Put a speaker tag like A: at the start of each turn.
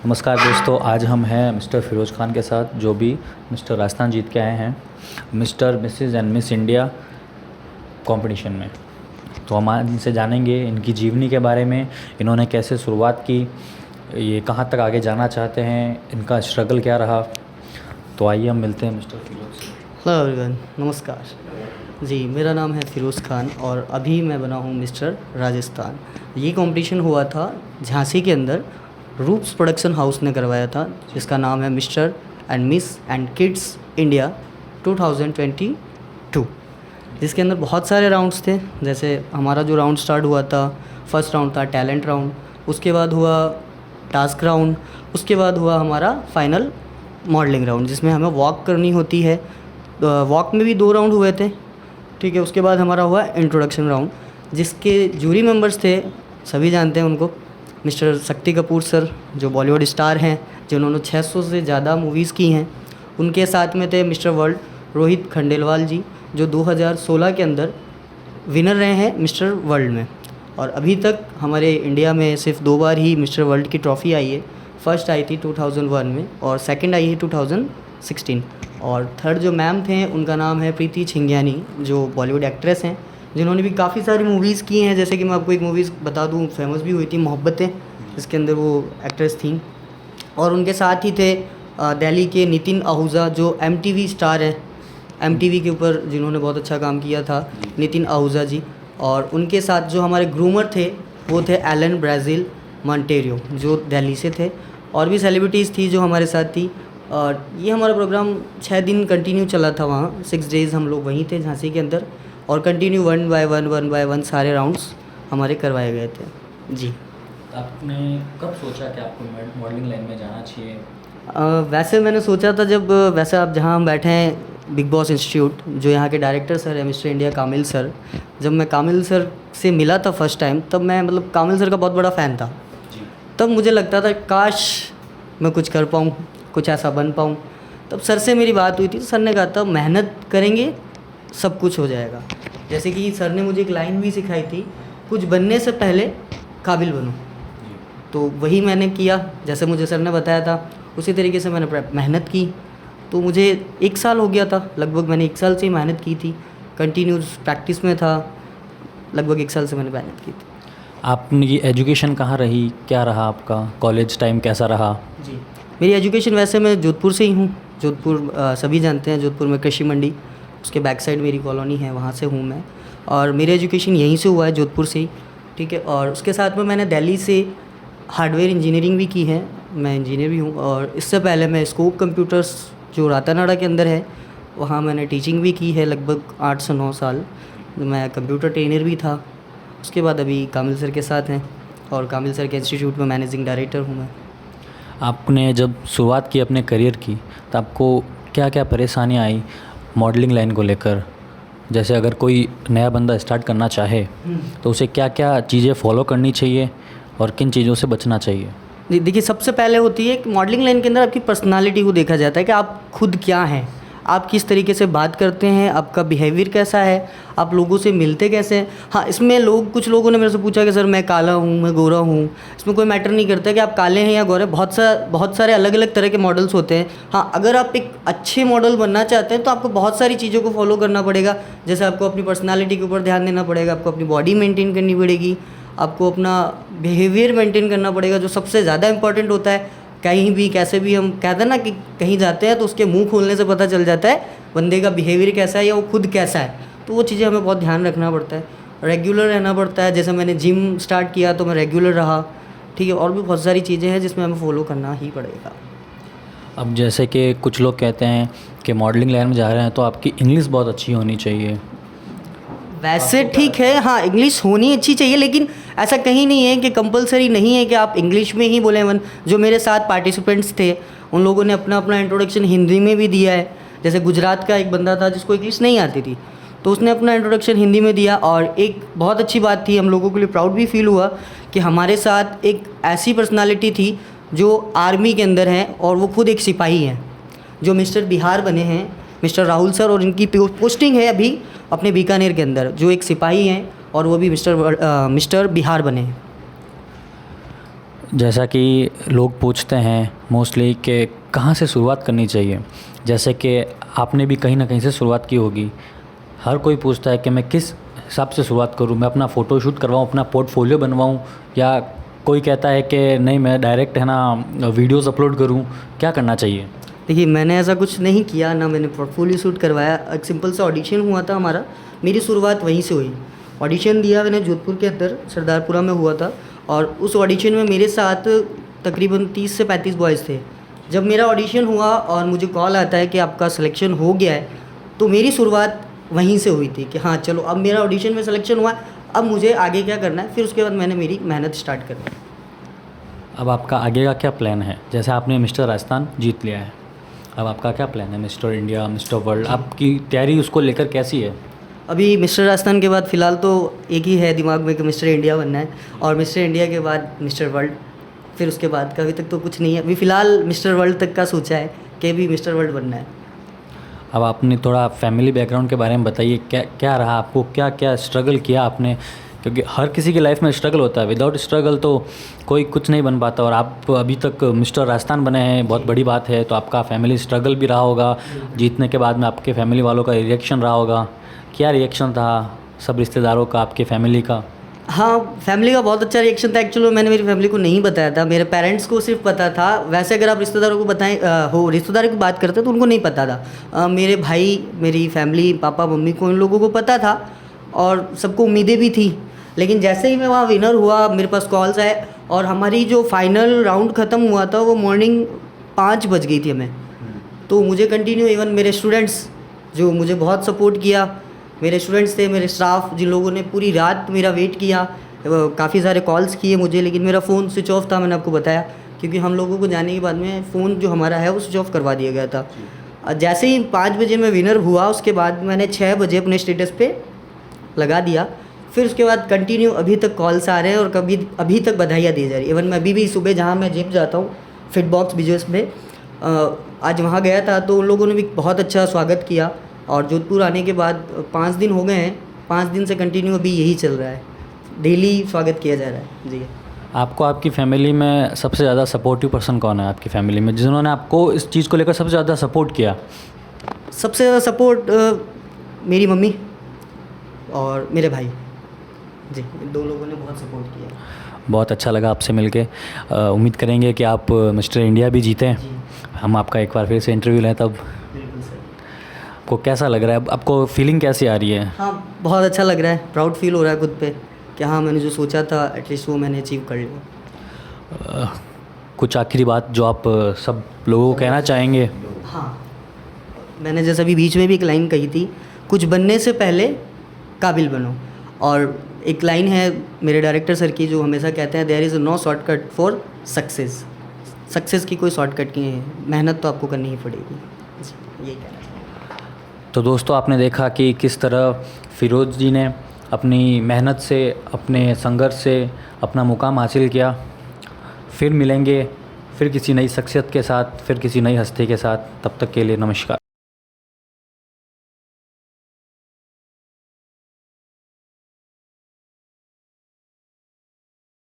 A: नमस्कार दोस्तों, आज हम हैं मिस्टर फ़िरोज़ खान के साथ जो भी मिस्टर राजस्थान जीत के आए हैं mister Mrs and miss India competition में। तो हम आज इनसे जानेंगे इनकी जीवनी के बारे में, इन्होंने कैसे शुरुआत की, ये कहाँ तक आगे जाना चाहते हैं, इनका स्ट्रगल क्या रहा। तो आइए हम मिलते हैं मिस्टर फ़िरोज़ से।
B: हेलो एवरीवन, नमस्कार जी। मेरा नाम है फ़िरोज़ खान और अभी मैं बना हूँ मिस्टर राजस्थान। ये कंपटीशन हुआ था झांसी के अंदर, रूप्स प्रोडक्शन हाउस ने करवाया था, जिसका नाम है mister and miss and kids India 2022, जिसके अंदर बहुत सारे राउंड्स थे। जैसे हमारा जो राउंड स्टार्ट हुआ था, फर्स्ट राउंड था टैलेंट राउंड, उसके बाद हुआ टास्क राउंड, उसके बाद हुआ हमारा फाइनल मॉडलिंग राउंड, जिसमें हमें वॉक करनी होती है। वॉक में भी 2 राउंड हुए थे, ठीक है। उसके बाद हमारा हुआ इंट्रोडक्शन राउंड, जिसके जूरी मेंबर्स थे, सभी जानते हैं उनको, मिस्टर शक्ति कपूर सर, जो बॉलीवुड स्टार हैं, जिन्होंने 600 से ज़्यादा मूवीज़ की हैं। उनके साथ में थे मिस्टर वर्ल्ड रोहित खंडेलवाल जी, जो 2016 के अंदर विनर रहे हैं मिस्टर वर्ल्ड में। और अभी तक हमारे इंडिया में सिर्फ 2 बार ही मिस्टर वर्ल्ड की ट्रॉफ़ी आई है। फर्स्ट आई थी 2001 में और सेकंड आई है 2016। और थर्ड जो मैम थे उनका नाम है प्रीति छिंगियानी, जो बॉलीवुड एक्ट्रेस हैं, जिन्होंने भी काफ़ी सारी मूवीज़ की हैं। जैसे कि मैं आपको एक मूवीज़ बता दूं, फेमस भी हुई थी, मोहब्बतें, जिसके अंदर वो एक्ट्रेस थी। और उनके साथ ही थे दिल्ली के नितिन आहूजा, जो एमटीवी स्टार है, एमटीवी के ऊपर जिन्होंने बहुत अच्छा काम किया था, नितिन आहूजा जी। और उनके साथ जो हमारे ग्रूमर थे वो थे एलन ब्राज़ील मॉन्टेरियो, जो दिल्ली से थे। और भी सेलिब्रिटीज़ थी जो हमारे साथ थी। और ये हमारा प्रोग्राम 6 दिन कंटिन्यू चला था वहाँ, 6 डेज़ हम लोग वहीं थे झांसी के अंदर, और कंटिन्यू वन बाय वन सारे राउंड्स हमारे करवाए गए थे जी।
A: आपने कब सोचा कि आपको मॉडलिंग लाइन में जाना चाहिए?
B: वैसे मैंने सोचा था जब, वैसे आप जहाँ हम बैठे हैं बिग बॉस इंस्टीट्यूट, जो यहाँ के डायरेक्टर सर है मिस्टर इंडिया कामिल सर, जब मैं कामिल सर से मिला था फर्स्ट टाइम, तब मैं कामिल सर का बहुत बड़ा फ़ैन था
A: जी।
B: तब मुझे लगता था काश मैं कुछ कर पाऊँ, कुछ ऐसा बन पाऊँ। तब सर से मेरी बात हुई थी, सर ने कहा था मेहनत करेंगे सब कुछ हो जाएगा। जैसे कि सर ने मुझे एक लाइन भी सिखाई थी, कुछ बनने से पहले काबिल बनो। तो वही मैंने किया, जैसे मुझे सर ने बताया था उसी तरीके से मैंने मेहनत की। तो मुझे 1 साल हो गया था लगभग, मैंने 1 साल से ही मेहनत की थी, कंटिन्यूस प्रैक्टिस में था, लगभग 1 साल से मैंने मेहनत की थी।
A: आपकी एजुकेशन कहाँ रही, क्या रहा आपका कॉलेज टाइम, कैसा रहा?
B: जी, मेरी एजुकेशन, वैसे मैं जोधपुर से ही हूँ। जोधपुर सभी जानते हैं, जोधपुर में कृषि मंडी, उसके बैक साइड मेरी कॉलोनी है, वहाँ से हूँ मैं। और मेरी एजुकेशन यहीं से हुआ है, जोधपुर से ही, ठीक है। और उसके साथ में मैंने दिल्ली से हार्डवेयर इंजीनियरिंग भी की है, मैं इंजीनियर भी हूँ। और इससे पहले मैं स्कोप कंप्यूटर्स, जो रातानाडा के अंदर है, वहाँ मैंने टीचिंग भी की है लगभग 8 से 9 साल। मैं कंप्यूटर ट्रेनर भी था। उसके बाद अभी कामिल सर के साथ हैं, और कामिल सर के इंस्टीट्यूट में मैनेजिंग डायरेक्टर हूँ मैं।
A: आपने जब शुरुआत की अपने करियर की, तो आपको क्या क्या परेशानियाँ आई मॉडलिंग लाइन को लेकर? जैसे अगर कोई नया बंदा स्टार्ट करना चाहे तो उसे क्या क्या चीज़ें फॉलो करनी चाहिए और किन चीज़ों से बचना चाहिए?
B: देखिए, सबसे पहले होती है कि मॉडलिंग लाइन के अंदर आपकी पर्सनालिटी को देखा जाता है कि आप खुद क्या हैं, आप किस तरीके से बात करते हैं, आपका बिहेवियर कैसा है, आप लोगों से मिलते कैसे हैं। हाँ, इसमें कुछ लोगों ने मेरे से पूछा कि सर मैं काला हूँ, मैं गोरा हूँ। इसमें कोई मैटर नहीं करता कि आप काले हैं या गोरे, बहुत सारे अलग अलग तरह के मॉडल्स होते हैं। हाँ, अगर आप एक अच्छे मॉडल बनना चाहते हैं तो आपको बहुत सारी चीज़ों को फॉलो करना पड़ेगा। जैसे आपको अपनी पर्सनैलिटी के ऊपर ध्यान देना पड़ेगा, आपको अपनी बॉडी मेनटेन करनी पड़ेगी, आपको अपना बिहेवियर मेंटेन करना पड़ेगा, जो सबसे ज़्यादा इंपॉर्टेंट होता है। कहीं भी कैसे भी हम कहते हैं ना कि कहीं जाते हैं तो उसके मुंह खोलने से पता चल जाता है बंदे का बिहेवियर कैसा है या वो खुद कैसा है। तो वो चीज़ें हमें बहुत ध्यान रखना पड़ता है, रेगुलर रहना पड़ता है। जैसे मैंने जिम स्टार्ट किया तो मैं रेगुलर रहा, ठीक है। और भी बहुत सारी चीज़ें हैं जिसमें हमें फॉलो करना ही पड़ेगा।
A: अब जैसे कि कुछ लोग कहते हैं कि मॉडलिंग लाइन में जा रहे हैं तो आपकी इंग्लिश बहुत अच्छी होनी चाहिए।
B: वैसे ठीक है, हाँ, इंग्लिश होनी अच्छी चाहिए, लेकिन ऐसा कहीं नहीं है कि कंपलसरी नहीं है कि आप इंग्लिश में ही बोलें। जो मेरे साथ पार्टिसिपेंट्स थे उन लोगों ने अपना अपना इंट्रोडक्शन हिंदी में भी दिया है। जैसे गुजरात का एक बंदा था जिसको इंग्लिश नहीं आती थी, तो उसने अपना इंट्रोडक्शन हिंदी में दिया। और एक बहुत अच्छी बात थी, हम लोगों के लिए प्राउड भी फील हुआ कि हमारे साथ एक ऐसी पर्सनालिटी थी जो आर्मी के अंदर है और वो खुद एक सिपाही हैं, जो मिस्टर बिहार बने हैं, मिस्टर राहुल सर। और इनकी पोस्टिंग है अभी अपने बीकानेर के अंदर, जो एक सिपाही हैं और वो भी मिस्टर बिहार बने हैं।
A: जैसा कि लोग पूछते हैं मोस्टली कि कहाँ से शुरुआत करनी चाहिए, जैसे कि आपने भी कहीं ना कहीं से शुरुआत की होगी। हर कोई पूछता है कि मैं किस हिसाब से शुरुआत करूं, मैं अपना फ़ोटोशूट करवाऊं, अपना पोर्टफोलियो बनवाऊं, या कोई कहता है कि नहीं मैं डायरेक्ट है ना वीडियोस अपलोड करूं, क्या करना चाहिए?
B: देखिए, मैंने ऐसा कुछ नहीं किया, ना मैंने पोर्टफोलियो शूट करवाया। एक सिंपल सा ऑडिशन हुआ था हमारा, मेरी शुरुआत वहीं से हुई। ऑडिशन दिया मैंने जोधपुर के अंदर, सरदारपुरा में हुआ था, और उस ऑडिशन में मेरे साथ तकरीबन 30 से 35 बॉयज़ थे। जब मेरा ऑडिशन हुआ और मुझे कॉल आता है कि आपका सिलेक्शन हो गया है, तो मेरी शुरुआत वहीं से हुई थी कि हाँ चलो, अब मेरा ऑडिशन में सिलेक्शन हुआ, अब मुझे आगे क्या करना है। फिर उसके बाद मैंने मेरी मेहनत स्टार्ट कर दी।
A: अब आपका आगे का क्या प्लान है? जैसे आपने मिस्टर राजस्थान जीत लिया है, अब आपका क्या प्लान है? मिस्टर इंडिया, मिस्टर वर्ल्ड, आपकी तैयारी उसको लेकर कैसी है?
B: अभी मिस्टर राजस्थान के बाद फ़िलहाल तो एक ही है दिमाग में कि मिस्टर इंडिया बनना है, और मिस्टर इंडिया के बाद मिस्टर वर्ल्ड, फिर उसके बाद का अभी तक तो कुछ नहीं है। अभी फ़िलहाल मिस्टर वर्ल्ड तक का सोचा है कि भी मिस्टर वर्ल्ड बनना है।
A: अब आपने थोड़ा फैमिली बैकग्राउंड के बारे में बताइए, क्या क्या रहा आपको, क्या क्या स्ट्रगल किया आपने? क्योंकि हर किसी की लाइफ में स्ट्रगल होता है, विदाउट स्ट्रगल तो कोई कुछ नहीं बन पाता। और आप अभी तक मिस्टर राजस्थान बने हैं, बहुत बड़ी बात है। तो आपका फैमिली स्ट्रगल भी रहा होगा, जीतने के बाद में आपके फैमिली वालों का रिएक्शन रहा होगा। क्या रिएक्शन था सब रिश्तेदारों का, आपके फैमिली का?
B: हाँ, फैमिली का बहुत अच्छा रिएक्शन था। एक्चुअली मैंने मेरी फैमिली को नहीं बताया था, मेरे पेरेंट्स को सिर्फ पता था। वैसे अगर आप रिश्तेदारों को बताएं रिश्तेदारों की बात करते तो उनको नहीं पता था। मेरे भाई, मेरी फैमिली, पापा मम्मी को, इन लोगों को पता था और सबको उम्मीदें भी थी। लेकिन जैसे ही मैं वहाँ विनर हुआ, मेरे पास कॉल्स आए, और हमारी जो फाइनल राउंड ख़त्म हुआ था वो मॉर्निंग 5 बज गई थी हमें। तो मुझे कंटिन्यू, इवन मेरे स्टूडेंट्स जो मुझे बहुत सपोर्ट किया, मेरे स्टूडेंट्स थे, मेरे स्टाफ, जिन लोगों ने पूरी रात मेरा वेट किया, काफ़ी सारे कॉल्स किए मुझे, लेकिन मेरा फ़ोन स्विच ऑफ था, मैंने आपको बताया, क्योंकि हम लोगों को जाने के बाद में फ़ोन जो हमारा है वो स्विच ऑफ करवा दिया गया था। जैसे ही 5 बजे मैं विनर हुआ, उसके बाद मैंने 6 बजे अपने स्टेटस पे लगा दिया। फिर उसके बाद कंटिन्यू अभी तक कॉल्स आ रहे हैं और कभी अभी तक बधाइयाँ दी जा रही है। इवन मैं अभी भी सुबह जहाँ मैं जिम जाता हूँ, फिटबॉक्स बिजनेस में, आज वहाँ गया था तो उन लोगों ने भी बहुत अच्छा स्वागत किया। और जोधपुर आने के बाद 5 दिन हो गए हैं, 5 दिन से कंटिन्यू अभी यही चल रहा है, डेली स्वागत किया जा रहा है जी।
A: आपको आपकी फ़ैमिली में सबसे ज़्यादा सपोर्टिव पर्सन कौन है आपकी फ़ैमिली में, जिन्होंने आपको इस चीज़ को लेकर सबसे ज़्यादा सपोर्ट किया?
B: सबसे ज़्यादा सपोर्ट मेरी मम्मी और मेरे भाई जी, इन 2 लोगों ने बहुत सपोर्ट किया।
A: बहुत अच्छा लगा आपसे मिलके। उम्मीद करेंगे कि आप मिस्टर इंडिया भी जीतें, हम आपका एक बार फिर से इंटरव्यू लें तब।
B: बिल्कुल सर।
A: आपको कैसा लग रहा है, आपको फीलिंग कैसी आ रही है?
B: हाँ, बहुत अच्छा लग रहा है, प्राउड फील हो रहा है खुद पे कि हाँ, मैंने जो सोचा था एटलीस्ट वो मैंने अचीव कर लिया।
A: कुछ आखिरी बात जो आप सब लोगों को कहना चाहेंगे?
B: हाँ, मैंने जैसे अभी बीच में भी एक लाइन कही थी, कुछ बनने से पहले काबिल बनो। और एक लाइन है मेरे डायरेक्टर सर की जो हमेशा कहते हैं, there is no shortcut for success. Success की कोई शॉर्टकट नहीं है, मेहनत तो आपको करनी ही पड़ेगी जी, यही कहना चाहिए।
A: तो दोस्तों, आपने देखा कि किस तरह फ़िरोज़ जी ने अपनी मेहनत से, अपने संघर्ष से अपना मुकाम हासिल किया। फिर मिलेंगे, फिर किसी नई शख्सियत के साथ, फिर किसी नई हस्ती के साथ। तब तक के लिए नमस्कार।